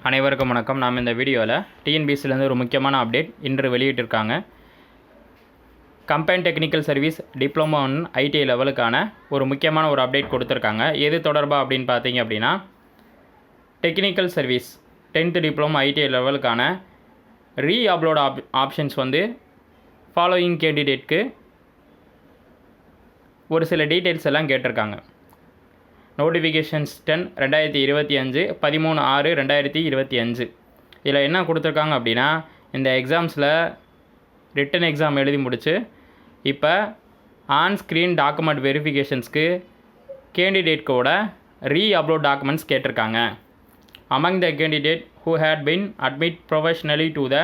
அனைவருக்கும் வணக்கம். நாம் இந்த வீடியோவில் டிஎன்பிஎஸ்சிலேருந்து ஒரு முக்கியமான அப்டேட் இன்று வெளியிட்டிருக்காங்க. Combined technical service diploma in ITI லெவலுக்கான ஒரு முக்கியமான ஒரு அப்டேட் கொடுத்துருக்காங்க. எது தொடர்பாக அப்படின்னு பார்த்தீங்க அப்படின்னா, technical service 10th diploma ITI லெவலுக்கான அப்லோட் ஆப்ஷன்ஸ் ஃபாலோயிங் கேண்டிடேட்க்கு ஒரு சில டீட்டெயில்ஸ் எல்லாம் கேட்டிருக்காங்க. நோட்டிஃபிகேஷன்ஸ் 10/2025 13/6/2025. இதில் என்ன கொடுத்துருக்காங்க அப்படின்னா, இந்த எக்ஸாம்ஸில் ரிட்டன் எக்ஸாம் எழுதி முடிச்சு இப்போ ஆன்ஸ்க்ரீன் டாக்குமெண்ட் வெரிஃபிகேஷன்ஸ்க்கு கேண்டிடேட்கோட அப்லோட் டாக்குமெண்ட்ஸ் கேட்டிருக்காங்க. Among the candidate who had been admitted professionally to the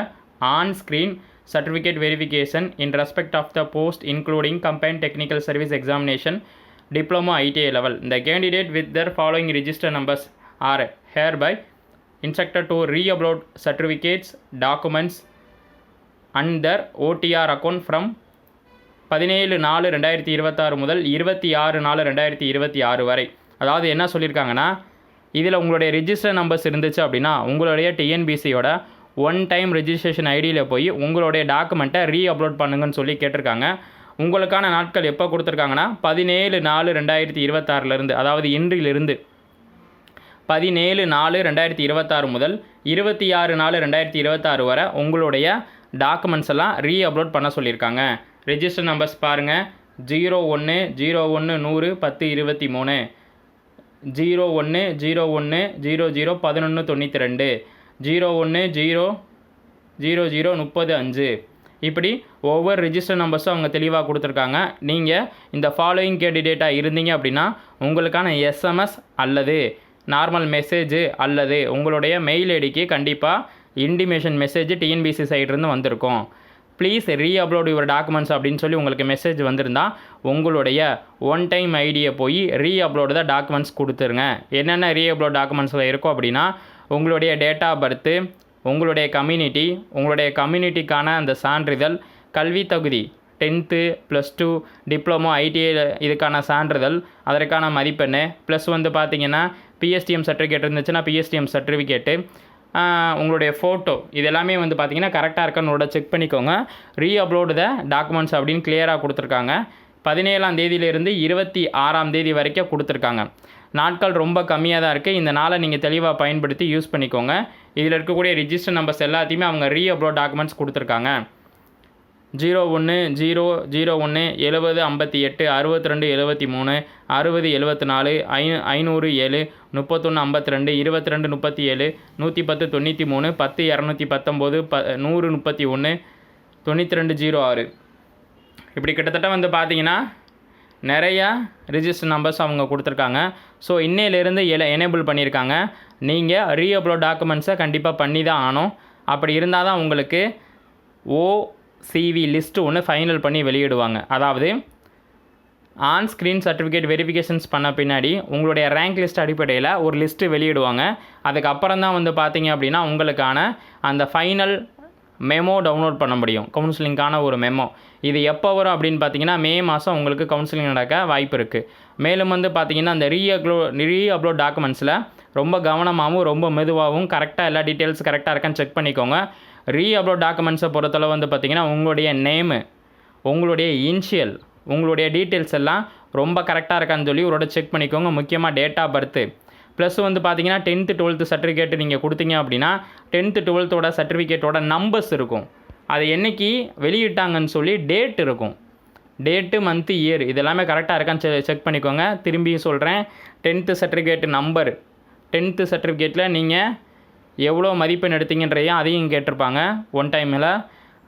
on-screen certificate verification in respect of the post including combined technical service examination diploma ITI level, the candidate with their following register numbers are hereby instructed to re-upload certificates, documents and their OTR account from 17/4/2026 முதல் 26/4/2026 வரை. அதாவது என்ன சொல்லியிருக்காங்கன்னா, இதில் உங்களுடைய register numbers இருந்துச்சு அப்படின்னா உங்களுடைய டிஎன்பிசியோட ஒன் டைம் ரெஜிஸ்ட்ரேஷன் ஐடியில் போய் உங்களுடைய டாக்குமெண்ட்டை அப்லோட் பண்ணுங்கன்னு சொல்லி கேட்டிருக்காங்க. உங்களுக்கான நாட்கள் எப்போ கொடுத்துருக்காங்கன்னா 17/4/2026 அதாவது இன்றிலிருந்து 17/4/2026 முதல் 26/4/2026 வரை உங்களுடைய டாக்குமெண்ட்ஸ் எல்லாம் அப்லோட் பண்ண சொல்லியிருக்காங்க. ரெஜிஸ்டர் நம்பர்ஸ் பாருங்கள், 01 01 100 10 23, 01 01 00 11 92, 01 0 00 35. இப்படி ஒவ்வொரு ரிஜிஸ்டர் நம்பர்ஸும் அவங்க தெளிவாக கொடுத்துருக்காங்க. நீங்கள் இந்த ஃபாலோயிங் கேண்டிடேட்டாக இருந்தீங்க அப்படின்னா உங்களுக்கான எஸ்எம்எஸ் அல்லது நார்மல் மெசேஜ் அல்லது உங்களுடைய மெயில் ஐடிக்கு கண்டிப்பாக இன்டிமேஷன் மெசேஜ் டிஎன்பிசி சைட்லேருந்து வந்திருக்கும். ப்ளீஸ் அப்லோட் யுவர் டாக்குமெண்ட்ஸ் அப்படின்னு சொல்லி உங்களுக்கு மெசேஜ் வந்திருந்தால் உங்களுடைய ஒன் டைம் ஐடியை போய் அப்லோடு தான் டாக்குமெண்ட்ஸ் கொடுத்துருங்க. என்னென்ன அப்லோட் டாக்குமெண்ட்ஸில் இருக்கும் அப்படின்னா, உங்களுடைய டேட் ஆஃப் பர்த்து, உங்களுடைய கம்யூனிட்டி, உங்களுடைய கம்யூனிட்டிக்கான அந்த சான்றிதழ், கல்வி தகுதி 10th +2 டிப்ளமோ ஐடிஐ இதுக்கான சான்றிதழ், அதற்கான மதிப்பெண், ப்ளஸ் பார்த்தீங்கன்னா பிஎஸ்டிஎம் சர்டிஃபிகேட் இருந்துச்சுன்னா பிஎஸ்டிஎம் சர்டிஃபிகேட்டு, உங்களுடைய ஃபோட்டோ, இது எல்லாமே பார்த்தீங்கன்னா கரெக்டாக இருக்கான்னு செக் பண்ணிக்கோங்க. அப்லோடு த டாக்குமெண்ட்ஸ் அப்படின்னு கிளியராக கொடுத்துருக்காங்க. 17ஆம் தேதியிலிருந்து 26ஆம் தேதி வரைக்கும் கொடுத்துருக்காங்க. நாட்கள் ரொம்ப கம்மியாக தான் இருக்குது. இந்த நாளை நீங்கள் தெளிவாக பயன்படுத்தி யூஸ் பண்ணிக்கோங்க. இதில் இருக்கக்கூடிய ரிஜிஸ்டர் நம்பர்ஸ் எல்லாத்தையுமே அவங்க அப்லோட் டாக்குமெண்ட்ஸ் கொடுத்துருக்காங்க. 01 0 01 70 58 62 73 60 74 507 31 52 22 37 110 93 10 219 100 31 92 06. இப்படி கிட்டத்தட்ட பார்த்தீங்கன்னா நிறையா ரிஜிஸ்டர் நம்பர்ஸ் அவங்க கொடுத்துருக்காங்க. ஸோ இன்னையிலேருந்து எனேபிள் பண்ணியிருக்காங்க. நீங்கள் அப்லோட் டாக்குமெண்ட்ஸை கண்டிப்பாக பண்ணி தான் ஆகணும். அப்படி இருந்தால் தான் உங்களுக்கு OCV லிஸ்ட்டு ஒன்று ஃபைனல் பண்ணி வெளியிடுவாங்க. அதாவது ஆன் ஸ்க்ரீன் சர்டிஃபிகேட் வெரிஃபிகேஷன்ஸ் பண்ண பின்னாடி உங்களுடைய ரேங்க் லிஸ்ட் அடிப்படையில் ஒரு லிஸ்ட்டு வெளியிடுவாங்க. அதுக்கப்புறம் தான் பார்த்தீங்க அப்படின்னா உங்களுக்கான அந்த ஃபைனல் மெமோ டவுன்லோட் பண்ண முடியும், கவுன்சிலிங்கான ஒரு மெமோ. இது எப்போ வரும் அப்படின்னு பார்த்தீங்கன்னா, மே மாதம் உங்களுக்கு கவுன்சிலிங் நடக்க வாய்ப்பு இருக்குது. மேலும் பார்த்தீங்கன்னா அந்த அப்லோட் டாக்குமெண்ட்ஸில் ரொம்ப கவனமாகவும் ரொம்ப மெதுவாகவும் கரெக்டாக எல்லா டீட்டெயில்ஸ் கரெக்டாக இருக்கான்னு செக் பண்ணிக்கோங்க. அப்லோட் டாக்குமெண்ட்ஸை பொறுத்தளவு பார்த்தீங்கன்னா உங்களுடைய நேமு, உங்களுடைய இனிஷியல், உங்களுடைய டீட்டெயில்ஸ் எல்லாம் ரொம்ப கரெக்டாக இருக்கான்னு சொல்லி ஒரு செக் பண்ணிக்கோங்க. முக்கியமாக டேட் ஆஃப் பர்த்து, ப்ளஸ் பார்த்தீங்கன்னா 10th 12th சர்டிஃபிகேட் நீங்கள் கொடுத்தீங்க அப்படின்னா 10th 12th சர்டிஃபிகேட்டோட நம்பர்ஸ் இருக்கும். அது என்றைக்கு வெளியிட்டாங்கன்னு சொல்லி டேட் இருக்கும். டேட்டு, மந்த்து, இயர் இதெல்லாமே கரெக்டாக இருக்கான்னு செக் பண்ணிக்கோங்க. திரும்பியும் சொல்கிறேன், 10th சர்டிஃபிகேட் நம்பர், 10th சர்டிஃபிகேட்டில் நீங்கள் எவ்வளோ மதிப்பெண் எடுத்தீங்கன்றையும் அதையும் கேட்டிருப்பாங்க ஒன் டைமில்.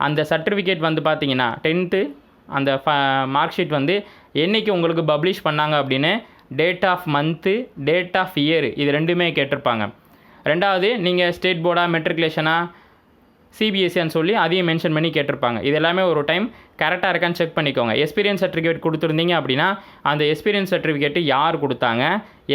அந்த சர்டிஃபிகேட் பார்த்தீங்கன்னா 10th அந்த மார்க் ஷீட் என்றைக்கு உங்களுக்கு பப்ளிஷ் பண்ணாங்க அப்படின்னு date of month, date of year இது ரெண்டுமே கேட்டிருப்பாங்க. ரெண்டாவது நீங்கள் ஸ்டேட் போர்டா மெட்ரிகுலேஷனா சிபிஎஸ்சின்னு சொல்லி அதையும் மென்ஷன் பண்ணி கேட்டிருப்பாங்க. இது எல்லாமே ஒரு டைம் கரெக்டாக இருக்கான்னு செக் பண்ணிக்கோங்க. எக்ஸ்பீரியன்ஸ் சர்டிஃபிகேட் கொடுத்துருந்தீங்க அப்படின்னா அந்த எக்ஸ்பீரியன்ஸ் சர்டிஃபிகேட்டு யார் கொடுத்தாங்க,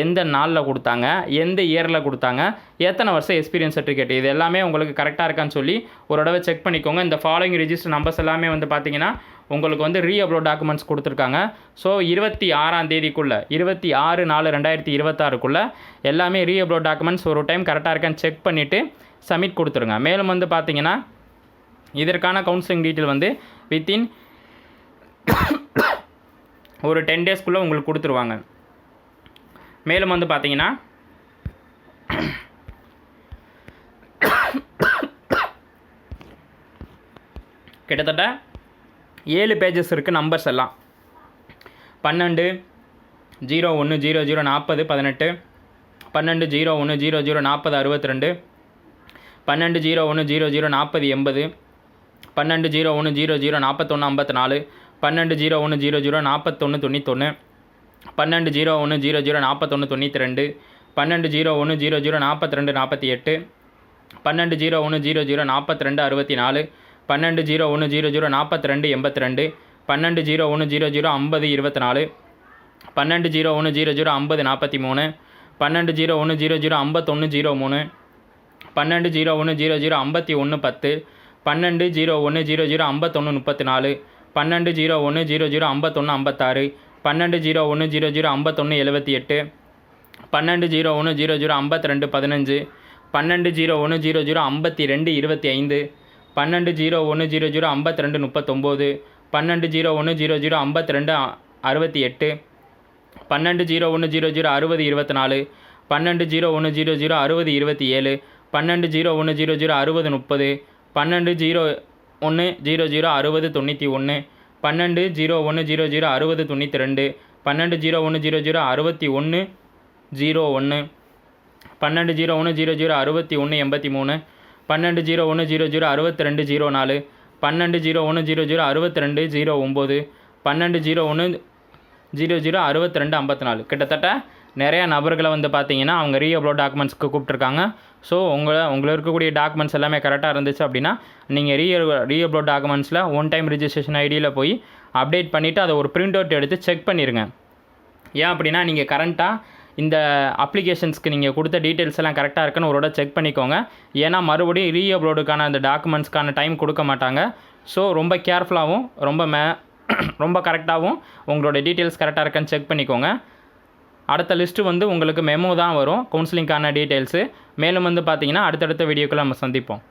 எந்த நாளில் கொடுத்தாங்க, எந்த இயரில் கொடுத்தாங்க, எத்தனை வருஷம் எக்ஸ்பீரியன்ஸ் சர்டிஃபிகேட், இது எல்லாமே உங்களுக்கு கரெக்டாக இருக்கான்னு சொல்லி ஒரு தடவை செக் பண்ணிக்கோங்க. இந்த ஃபாலோயிங் ரிஜிஸ்டர் நம்பர்ஸ் எல்லாமே பார்த்தீங்கன்னா உங்களுக்கு வந்து ரீஅப்லோட் டாக்குமெண்ட்ஸ் கொடுத்துருக்காங்க. ஸோ 26ஆம் தேதிக்குள்ளே 26/4/2026 எல்லாமே ரீஅப்லோட் டாக்குமெண்ட்ஸ் ஒரு டைம் கரெக்டாக இருக்கான்னு செக் பண்ணிவிட்டு சப்மிட் கொடுத்துருங்க. மேலும் வந்து பார்த்தீங்கன்னா இதற்கான கவுன்சிலிங் டீட்டெயில் வந்து வித்தின் ஒரு 10 டேஸ்க்குள்ளே உங்களுக்கு கொடுத்துருவாங்க. மேலும் வந்து பார்த்தீங்கன்னா கிட்டத்தட்ட 7 பேஜஸ் இருக்குது. நம்பர்ஸ் எல்லாம் 12/01/00 40 18, 12/01/00 40 62, 12/01/00 40 80, 12/01/00 41 54 12/01/00 41 91 41 41 92 12/01/00 42 42 42 64 12/01/00 42 82 12/01/00 50 24 12/01/00 50 12/01/00 51 10 12/01/00 51 34 12/01/00 51 56 12/01/00 51 78 12/01/00 52 15 12/01/00 52 25 12/01/00 52 39 12/01/00 52 68 12/01/00 60 24 12/01/00 60 27 12/01/00 60 30 12/01/00 60 91 12/01/00 60 92 12/01/00 61 01 12/01/00 61 83 12/01/00 62 04 12/01/00 62 09 12/01/00 62 54 கிட்டத்தட்ட நிறைய நபர்களை வந்து பார்த்தீங்கன்னா அவங்க ரீஅப்லோட் டாக்குமெண்ட்ஸ்க்கு கூப்பிட்ருக்காங்க. ஸோ உங்களுக்கு இருக்கக்கூடிய டாக்குமெண்ட்ஸ் எல்லாமே கரெக்டாக இருந்துச்சு அப்படின்னா நீங்கள் ரீஅப்லோட் டாக்குமெண்ட்ஸில் ஒன் டைம் ரிஜிஸ்ட்ரேஷன் ஐடியில் போய் அப்டேட் பண்ணிவிட்டு அதை ஒரு பிரிண்ட் அவுட் எடுத்து செக் பண்ணிடுங்க. ஏன் அப்படின்னா நீங்கள் கரண்ட்டாக இந்த அப்ளிகேஷன்ஸ்க்கு நீங்கள் கொடுத்த டீட்டெயில்ஸ் எல்லாம் கரெக்டாக இருக்குன்னு ஒரு செக் பண்ணிக்கோங்க. ஏன்னா மறுபடியும் ரீஅப்லோடுக்கான அந்த டாக்குமெண்ட்ஸ்க்கான டைம் கொடுக்க மாட்டாங்க. ஸோ ரொம்ப கேர்ஃபுல்லாகவும் ரொம்ப கரெக்டாகவும் உங்களோட டீட்டெயில்ஸ் கரெக்டாக இருக்கான்னு செக் பண்ணிக்கோங்க. அடுத்த லிஸ்ட்டு வந்து உங்களுக்கு மெமோ தான் வரும் கவுன்சிலிங்கான டீட்டெயில்ஸு. மேலும் வந்து பார்த்தீங்கன்னா அடுத்தடுத்த வீடியோக்களை நம்ம சந்திப்போம்.